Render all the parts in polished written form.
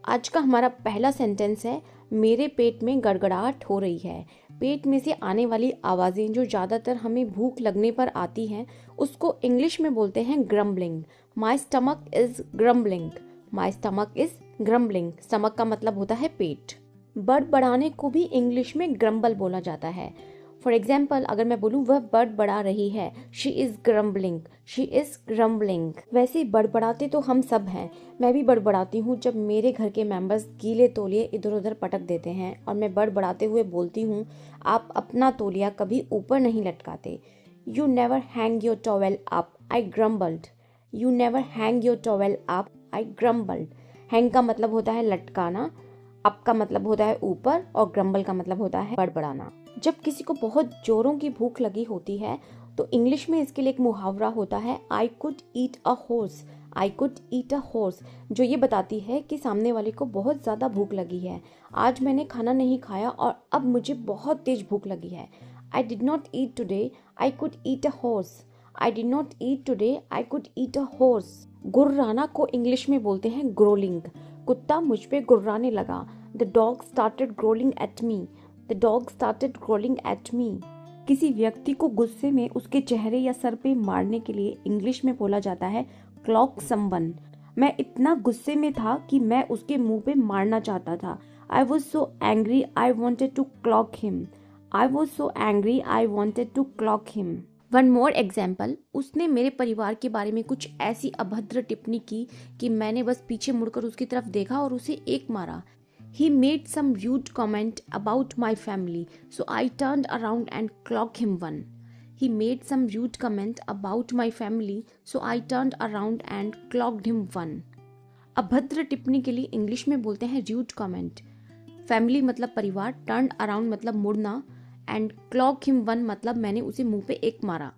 आज का हमारा पहला सेंटेंस है, मेरे पेट में गड़गड़ाहट हो रही है। पेट में से आने वाली आवाज़ें जो ज़्यादातर हमें भूख लगने पर आती हैं, उसको इंग्लिश में बोलते हैं grumbling. My stomach is grumbling. My stomach is grumbling. Stomach का मतलब होता है पेट। बड़बड़ाने को भी इंग्लिश में ग्रम्बल बोला जाता है। फॉर एग्जाम्पल, अगर मैं बोलूँ वह बड़बड़ा रही है, she is grumbling, she is grumbling. वैसे बड़बड़ाते तो हम सब हैं। मैं भी बड़बड़ाती हूँ जब मेरे घर के मेंबर्स गीले तौलिए इधर उधर पटक देते हैं और मैं बड़बड़ाते हुए बोलती हूँ, आप अपना तौलिया कभी ऊपर नहीं लटकाते। You never hang your towel up, I grumbled. You never hang your towel up, I grumbled. Hang का मतलब होता है लटकाना, अप का मतलब होता है ऊपर, और ग्रम्बल का मतलब होता है बड़बड़ाना। जब किसी को बहुत जोरों की भूख लगी होती है तो इंग्लिश में इसके लिए एक मुहावरा होता है, आई could eat a horse. I could eat a horse, जो ये बताती है कि सामने वाले को बहुत ज़्यादा भूख लगी है। आज मैंने खाना नहीं खाया और अब मुझे बहुत तेज भूख लगी है। I did not eat today, I could eat a horse. I did not eat today, I could eat a horse. गुर्राना को इंग्लिश में बोलते हैं ग्रोलिंग। कुत्ता मुझ पे गुर्राने लगा। The dog started gruelling at me. The dog started gruelling at me. किसी व्यक्ति को गुस्से में उसके चेहरे या सर पे मारने के लिए इंग्लिश में बोला जाता है क्लॉक समवन। मैं इतना गुस्से में था कि मैं उसके मुंह पे मारना चाहता था। I was so angry, I wanted to clock him. I was so angry, I wanted to clock him. One more example, उसने मेरे परिवार के बारे में कुछ ऐसी अभद्र टिप्पणी की कि मैंने बस पीछे मुड़कर उसकी तरफ देखा और उसे एक मारा। He made some rude comment about my family, so I turned around and clocked him one. He made some rude comment about my family, so I turned around and clocked him one. अभद्र टिप्पणी के लिए English में बोलते हैं rude comment. Family मतलब परिवार, turn around मतलब मुड़ना, एंड क्लॉक हिम वन मतलब मैंने उसे मुंह पे एक मारा।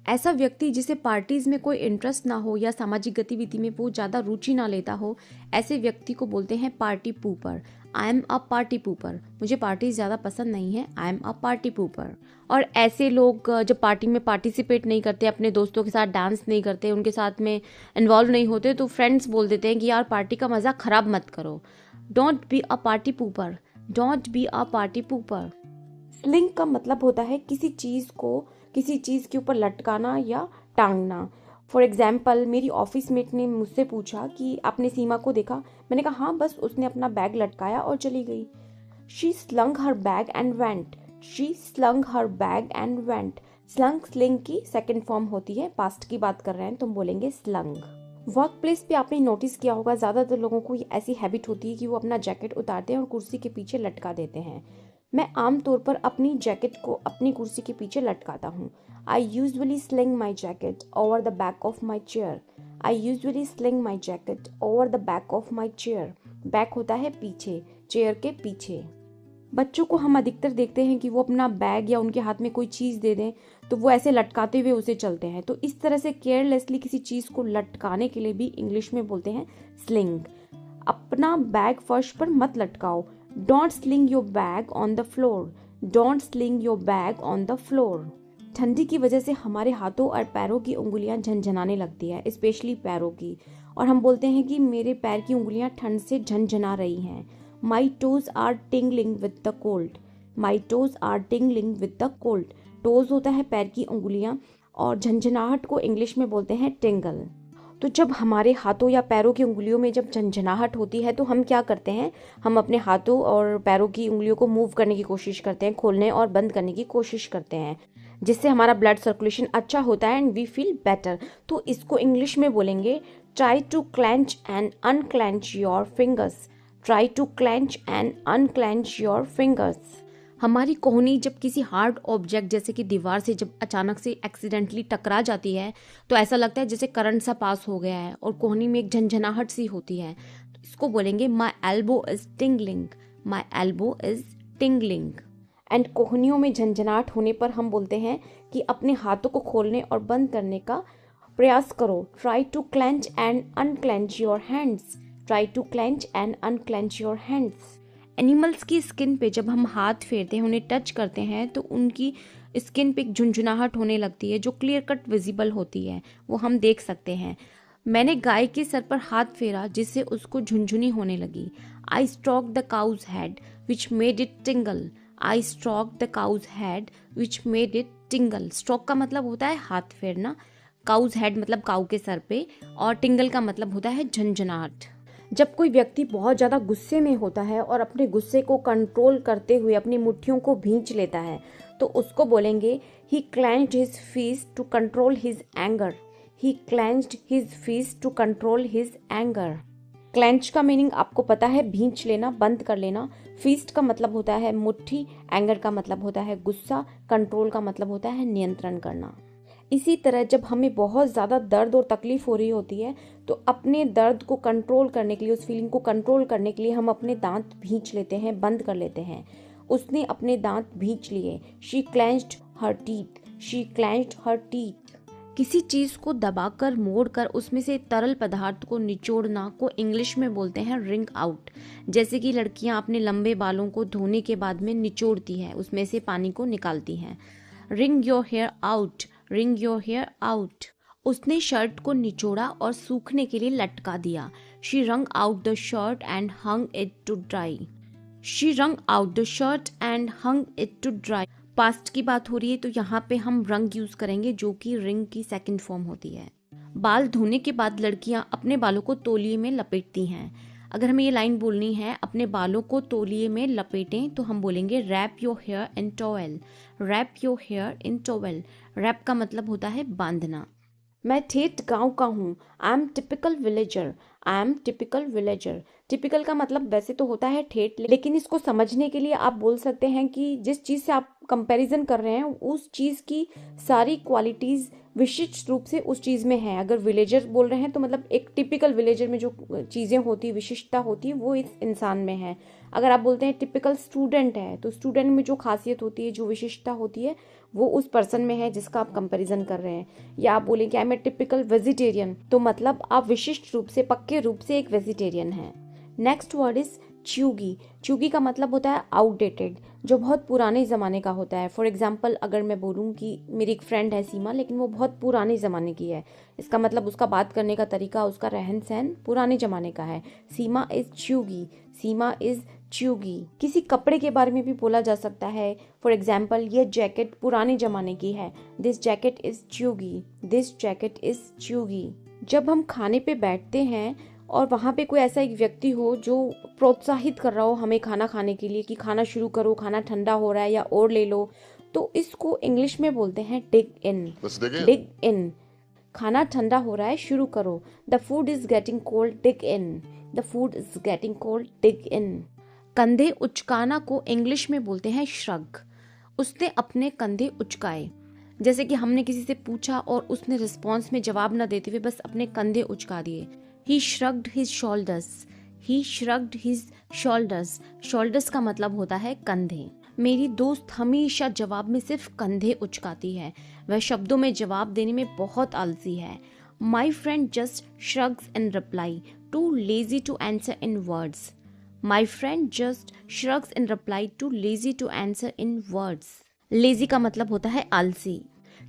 ऐसा व्यक्ति जिसे पार्टीज में कोई इंटरेस्ट ना हो या सामाजिक गतिविधि में वो ज़्यादा रुचि ना लेता हो, ऐसे व्यक्ति को बोलते हैं party pooper. I am a party pooper. मुझे पार्टी ज़्यादा पसंद नहीं है, I am a party pooper. और ऐसे लोग जब पार्टी में पार्टिसिपेट नहीं करते, अपने दोस्तों के साथ डांस नहीं करते, उनके साथ में इन्वॉल्व नहीं होते, तो फ्रेंड्स बोल देते हैं कि यार पार्टी का मज़ा ख़राब मत करो। Don't be a party pooper. Don't be a party pooper. Sling का मतलब होता है किसी चीज़ को किसी चीज़ के ऊपर लटकाना या टांगना। फॉर एग्जाम्पल, मेरी ऑफिस मेट ने मुझसे पूछा कि आपने सीमा को देखा। मैंने कहा हाँ, बस उसने अपना बैग लटकाया और चली गई। She slung her bag and went. She slung her bag and went. Slung sling की सेकेंड फॉर्म होती है। पास्ट की बात कर रहे हैं तो हम बोलेंगे स्लंग। वर्क प्लेस पे आपने नोटिस किया होगा, ज़्यादातर लोगों को ऐसी हैबिट होती है कि वो अपना जैकेट उतारते हैं और कुर्सी के पीछे लटका देते हैं। मैं आमतौर पर अपनी जैकेट को अपनी कुर्सी के पीछे लटकाता हूँ। I usually sling my jacket over the back of my chair. I usually sling my jacket over the back of my chair. Back होता है पीछे, चेयर के पीछे। बच्चों को हम अधिकतर देखते हैं कि वो अपना बैग या उनके हाथ में कोई चीज़ दे दें तो वो ऐसे लटकाते हुए उसे चलते हैं। तो इस तरह से केयरलेसली किसी चीज़ को लटकाने के लिए भी इंग्लिश में बोलते हैं स्लिंग। अपना बैग फर्श पर मत लटकाओ। Don't sling your bag on the floor. Don't sling your bag on the floor. ठंडी की वजह से हमारे हाथों और पैरों की उंगलियां झनझनाने लगती है, स्पेशली पैरों की, और हम बोलते हैं कि मेरे पैर की उंगलियां ठंड से झनझना रही हैं। My toes are tingling with the cold. My toes are tingling with the cold. Toes होता है पैर की उंगलियां और झंझनाहट को इंग्लिश में बोलते हैं टिंगल। तो जब हमारे हाथों या पैरों की उंगलियों में जब झंझनाहट होती है तो हम क्या करते हैं, हम अपने हाथों और पैरों की उंगलियों को मूव करने की कोशिश करते हैं, खोलने और बंद करने की कोशिश करते हैं, जिससे हमारा ब्लड सर्कुलेशन अच्छा होता है एंड वी फील बेटर। तो इसको इंग्लिश में बोलेंगे try to clench and unclench your fingers. Try to clench and unclench your fingers. हमारी कोहनी जब किसी हार्ड ऑब्जेक्ट जैसे कि दीवार से जब अचानक से एक्सीडेंटली टकरा जाती है तो ऐसा लगता है जैसे करंट सा पास हो गया है और कोहनी में एक झंझनाहट सी होती है। तो इसको बोलेंगे my elbow is tingling. My elbow is tingling. And कोहनियों में झंझनाहट होने पर हम बोलते हैं कि अपने हाथों को खोलने और बंद करने का प्रयास करो। Try to clench and unclench your hands. Try to clench and unclench your hands. Animals की स्किन पे जब हम हाथ फेरते हैं, उन्हें टच करते हैं, तो उनकी स्किन पे एक झुंझुनाहट होने लगती है जो क्लियर कट विजिबल होती है, वो हम देख सकते हैं। मैंने गाय के सर पर हाथ फेरा जिससे उसको झुनझुनी होने लगी। I stroke the cow's head which made it tingle. I stroke the cow's head which made it tingle. Stroke का मतलब होता है हाथ फेरना, काउज हेड मतलब काऊ के सर पे, और टिंगल का मतलब होता है झंझनाहट। जब कोई व्यक्ति बहुत ज़्यादा गुस्से में होता है और अपने गुस्से को कंट्रोल करते हुए अपनी मुट्ठियों को भींच लेता है तो उसको बोलेंगे he clenched his fist to control his anger. He clenched his fist to control his anger. Clench का मीनिंग आपको पता है, भींच लेना, बंद कर लेना। फिस्ट का मतलब होता है मुट्ठी, एंगर का मतलब होता है गुस्सा, कंट्रोल का मतलब होता है नियंत्रण करना। इसी तरह जब हमें बहुत ज़्यादा दर्द और तकलीफ हो रही होती है तो अपने दर्द को कंट्रोल करने के लिए, उस फीलिंग को कंट्रोल करने के लिए हम अपने दांत भींच लेते हैं, बंद कर लेते हैं। उसने अपने दांत भींच लिए। She clenched her teeth. She clenched her teeth. किसी चीज़ को दबाकर मोड़कर उसमें से तरल पदार्थ को निचोड़ना को इंग्लिश में बोलते हैं रिंग आउट। जैसे कि लड़कियां अपने लंबे बालों को धोने के बाद में निचोड़ती हैं, उसमें से पानी को निकालती हैं। Wring your hair out. Wring your hair out. उसने शर्ट को निचोड़ा और सूखने के लिए लटका दिया। She wrung out the shirt and hung it to dry. She wrung out the shirt and hung it to dry. Past की बात हो रही है तो यहाँ पे हम रंग यूज करेंगे जो कि रिंग की सेकंड फॉर्म होती है। बाल धोने के बाद लड़कियां अपने बालों को तौलिए में लपेटती हैं। अगर हमें ये लाइन बोलनी है अपने बालों को तौलिए में लपेटें तो हम बोलेंगे wrap your hair in towel. Wrap your hair in towel. Wrap का मतलब होता है बांधना। मैं ठेठ गांव का हूँ। I am typical villager. I am typical villager. Typical का मतलब वैसे तो होता है ठेठ, लेकिन इसको समझने के लिए आप बोल सकते हैं कि जिस चीज़ से आप कंपैरिजन कर रहे हैं उस चीज़ की सारी क्वालिटीज़ विशिष्ट रूप से उस चीज़ में है। अगर विलेजर बोल रहे हैं तो मतलब एक टिपिकल विलेजर में जो चीज़ें होती, विशिष्टता होती है वो इस इंसान में है। अगर आप बोलते हैं टिपिकल स्टूडेंट है तो स्टूडेंट में जो खासियत होती है, जो विशिष्टता होती है वो उस पर्सन में है जिसका आप कंपैरिजन कर रहे हैं। या आप बोलें कि I am a typical vegetarian तो मतलब आप विशिष्ट रूप से, पक्के रूप से एक वेजिटेरियन हैं। Next word is chewy. Chewy का मतलब होता है आउटडेटेड, जो बहुत पुराने ज़माने का होता है। फॉर एग्जाम्पल अगर मैं बोलूँ कि मेरी एक फ्रेंड है सीमा, लेकिन वो बहुत पुराने ज़माने की है, इसका मतलब उसका बात करने का तरीका, उसका रहन सहन पुराने ज़माने का है। Seema is chewy. Seema is chewy. किसी कपड़े के बारे में भी बोला जा सकता है। फॉर एग्जाम्पल ये जैकेट पुराने ज़माने की है। This jacket is chewy. This jacket is chewy. जब हम खाने पे बैठते हैं और वहाँ पे कोई ऐसा एक व्यक्ति हो जो प्रोत्साहित कर रहा हो हमें खाना खाने के लिए कि खाना शुरू करो, खाना ठंडा हो रहा है या और ले लो, तो इसको इंग्लिश में बोलते हैं डिग इन। डिग इन। खाना ठंडा हो रहा है, शुरू करो। The food is getting cold, dig in. The food is getting cold, dig in. कंधे उचकाना को इंग्लिश में बोलते हैं श्रग। उसने अपने कंधे उचकाए। जैसे कि हमने किसी से पूछा और उसने रिस्पॉन्स में जवाब न देते हुए बस अपने कंधे उचका दिए। He shrugged his shoulders. He shrugged his shoulders. Shoulders का मतलब होता है कंधे। मेरी दोस्त हमेशा जवाब में सिर्फ कंधे उचकाती है। वह शब्दों में जवाब देने में बहुत आलसी है। My friend just shrugs in reply. Too lazy to answer in words. My friend just shrugs in reply. Too lazy to answer in words. Lazy का मतलब होता है आलसी।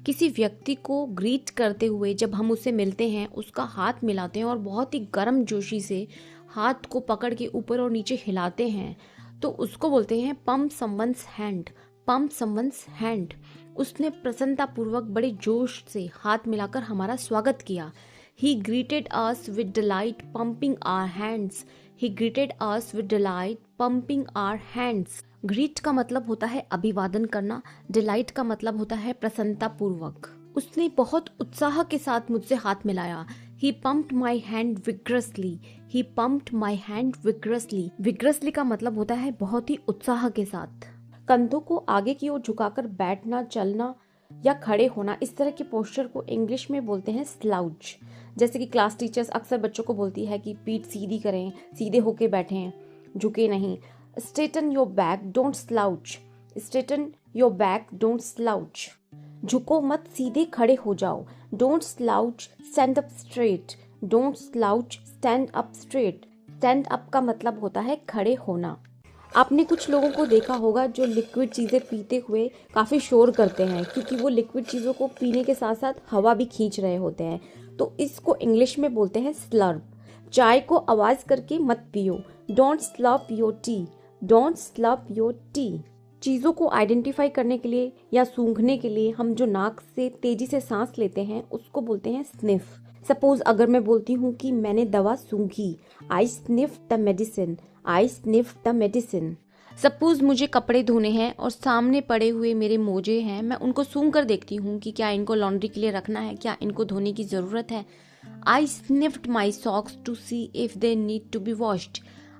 किसी व्यक्ति को ग्रीट करते हुए जब हम उससे मिलते हैं, उसका हाथ मिलाते हैं और बहुत ही गर्म जोशी से हाथ को पकड़ के ऊपर और नीचे हिलाते हैं तो उसको बोलते हैं pump someone's hand. Pump someone's hand. उसने प्रसन्नतापूर्वक बड़े जोश से हाथ मिलाकर हमारा स्वागत किया। He greeted us with delight, pumping our hands. He greeted us with delight, pumping our hands. Greet का मतलब होता है अभिवादन करना। डिलाइट का मतलब होता है प्रसन्नता पूर्वक। उसने बहुत उत्साह के साथ मुझसे हाथ मिलाया। He pumped my hand vigorously. He pumped my hand vigorously. Vigorously का मतलब होता है बहुत ही उत्साह के साथ। कंधों को आगे की ओर झुकाकर बैठना, चलना या खड़े होना, इस तरह के पोस्चर को इंग्लिश में बोलते हैं स्लाउच। जैसे कि क्लास टीचर्स अक्सर बच्चों को बोलती है कि पीठ सीधी करें, सीधे होके बैठें, झुके नहीं। Straighten your back, don't slouch. Straighten your back, don't slouch. झुको मत, सीधे खड़े हो जाओ। Don't slouch, stand up straight. Don't slouch, stand up straight. Stand up का मतलब होता है खड़े होना। आपने कुछ लोगों को देखा होगा जो लिक्विड चीज़ें पीते हुए काफ़ी शोर करते हैं, क्योंकि वो लिक्विड चीज़ों को पीने के साथ साथ हवा भी खींच रहे होते हैं। तो इसको इंग्लिश में बोलते हैं स्लर्प। चाय को आवाज करके मत पियो, don't slurp your tea, don't slurp your tea. चीज़ों को आइडेंटिफाई करने के लिए या सूंघने के लिए हम जो नाक से तेजी से सांस लेते हैं उसको बोलते हैं स्निफ। सपोज अगर मैं बोलती हूँ कि मैंने दवा सूंघी, I sniff the medicine, I sniff the medicine. Suppose मुझे कपड़े धोने हैं और सामने पड़े हुए मेरे मोजे हैं, मैं उनको सूंघ कर देखती हूँ कि क्या इनको लॉन्ड्री के लिए रखना है, क्या इनको धोने की ज़रूरत है। I sniffed my socks to see if they need to be washed,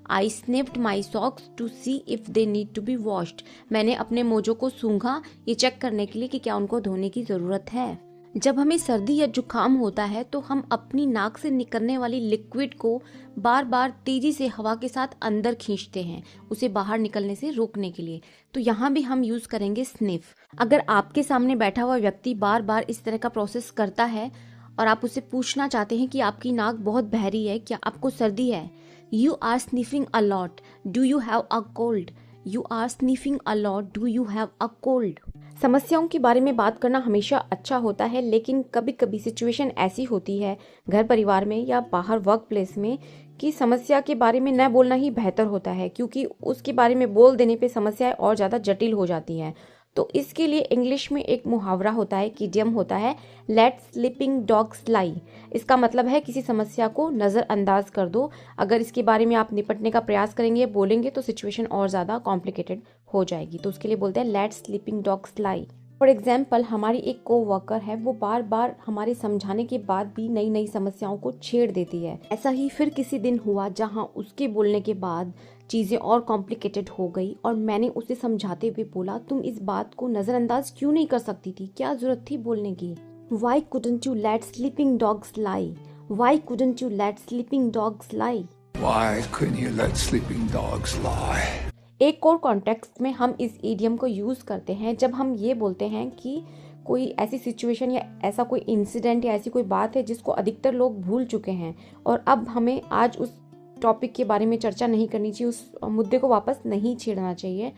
I sniffed my socks to see if they need to be washed. मैंने अपने मोजों को सूंघा ये चेक करने के लिए कि क्या उनको धोने की ज़रूरत है। जब हमें सर्दी या जुकाम होता है तो हम अपनी नाक से निकलने वाली लिक्विड को बार बार तेजी से हवा के साथ अंदर खींचते हैं, उसे बाहर निकलने से रोकने के लिए। तो यहाँ भी हम यूज़ करेंगे स्निफ। अगर आपके सामने बैठा हुआ व्यक्ति बार बार इस तरह का प्रोसेस करता है और आप उससे पूछना चाहते हैं कि आपकी नाक बहुत बहरी है, क्या आपको सर्दी है, you are sniffing a lot, do you have a cold, you are sniffing a lot, do you have a cold. समस्याओं के बारे में बात करना हमेशा अच्छा होता है, लेकिन कभी कभी सिचुएशन ऐसी होती है घर परिवार में या बाहर वर्क प्लेस में कि समस्या के बारे में न बोलना ही बेहतर होता है, क्योंकि उसके बारे में बोल देने पे समस्याएं और ज़्यादा जटिल हो जाती हैं। तो इसके लिए इंग्लिश में एक मुहावरा होता है, कीडियम होता है, लेट स्लीपिंग डॉग्स लाई। इसका मतलब है किसी समस्या को नज़रअंदाज कर दो। अगर इसके बारे में आप निपटने का प्रयास करेंगे, बोलेंगे तो सिचुएशन और ज़्यादा कॉम्प्लिकेटेड हो जाएगी। तो उसके लिए बोलते हैं let sleeping dogs lie. For example, हमारी एक कोवर्कर है, वो बार बार हमारे समझाने के बाद भी नई नई समस्याओं को छेड़ देती है। ऐसा ही फिर किसी दिन हुआ जहां उसके बोलने के बाद चीज़ें और कॉम्प्लिकेटेड हो गई और मैंने उसे समझाते हुए बोला, तुम इस बात को नज़रअंदाज क्यों नहीं कर सकती थी, क्या ज़रूरत थी बोलने की। Why couldn't you let sleeping dogs lie? Why couldn't you let sleeping dogs lie? Why couldn't you let sleeping dogs lie? एक और कॉन्टेक्स्ट में हम इस इडियम को यूज़ करते हैं जब हम ये बोलते हैं कि कोई ऐसी सिचुएशन या ऐसा कोई इंसिडेंट या ऐसी कोई बात है जिसको अधिकतर लोग भूल चुके हैं और अब हमें आज उस टॉपिक के बारे में चर्चा नहीं करनी चाहिए, उस मुद्दे को वापस नहीं छेड़ना चाहिए।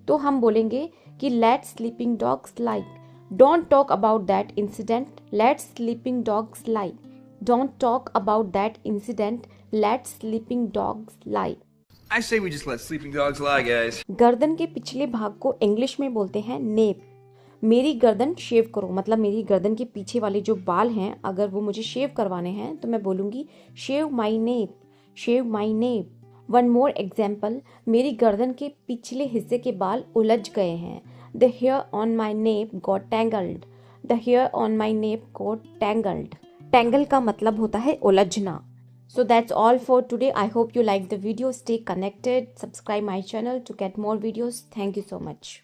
तो हम बोलेंगे कि let sleeping dogs lie, don't talk about that incident, let sleeping dogs lie, don't talk about that incident, let sleeping dogs lie. I say we just let sleeping dogs lie, guys. गर्दन के पिछले भाग को English में बोलते हैं nap. मेरी गर्दन शेव करो, मतलब मेरी गर्दन के पीछे वाले जो बाल हैं अगर वो मुझे शेव करवाने हैं तो मैं बोलूँगी शेव माई नेप, शेव माई नेप। वन मोर एग्जाम्पल, मेरी गर्दन के पिछले हिस्से के बाल उलझ गए हैं। The hair on my nape got tangled, the hair on my nape got tangled. Tangle का मतलब होता है उलझना। So that's all for today. I hope you liked the video. Stay connected. Subscribe my channel to get more videos. Thank you so much.